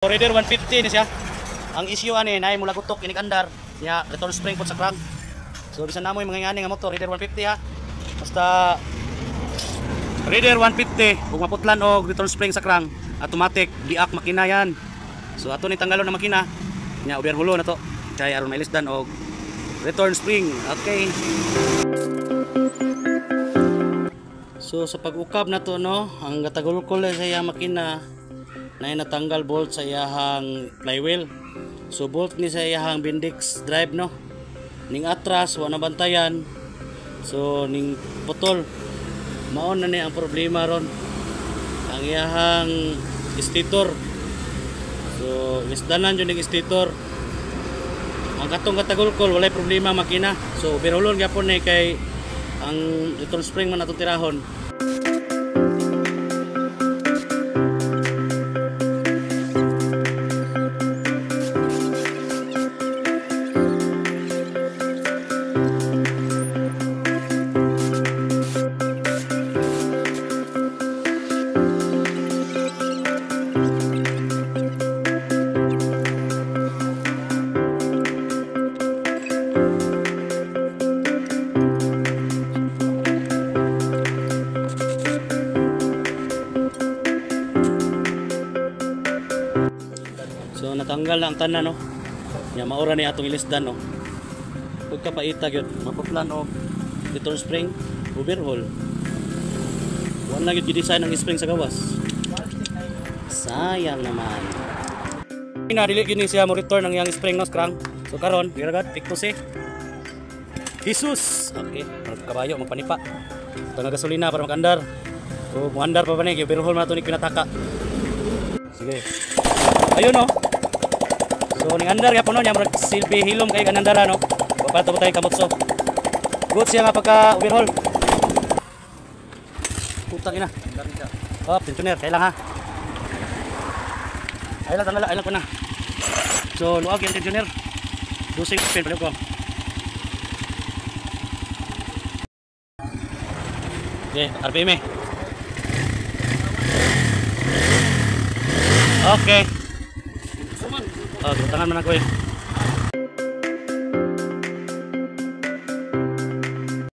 Raider 150 ni siya. Ang issue ani nay mula gutok ini andar niya return spring pod sa crank. So bisan namo yung mga ngani nga motor Raider 150 ha. Basta Raider 150 ug maputlan og return spring sa crank, automatic giak makina yan. So ato ni tanggalon na makina nya overhulo na to. Kay aron mailisdan og return spring. Okay. So sa pag-ukab na to no, ang gatagulkol sa iya makina na natanggal bolt sa iyahang flywheel. So bolt ni sa iyahang Bendix drive no. Ning atras wa na bantayan. So ning putol. Maon na ni ang problema ron. Ang iyahang stator. So isdanan jud ning stator. Ang katong katagulkol walay problema makina. So overhulon gyapon ni kay ang return spring man atong tirahon. So natanggal na ang tanan no. Nya maura ni atong ilisdan no. Pag kapaita gyud maputlan og return spring overhaul. Wala gyud gi-design ang spring sa gawas. Sayang naman. Ina dili gyud ni siya mo return ang yang spring no crank. So karon giragad pikto si Jesus. Okay, kabayo magpanipa. Tanga gasolina para makandar. So muandar pa ba ni overhaul man ato ni kinataka. Sige. Ayun no. So ning andar gyapon no nya murag silbi hilom kay kanandara no. Papato tay kamotso. Good siya nga pagka overhaul. Putang ina. Oh, tensioner kailang ha. Aylan ko na. So luag yung tensioner. Dosing pin pala ko. Okay, RPM. Okay. Oh, tangan man ako eh.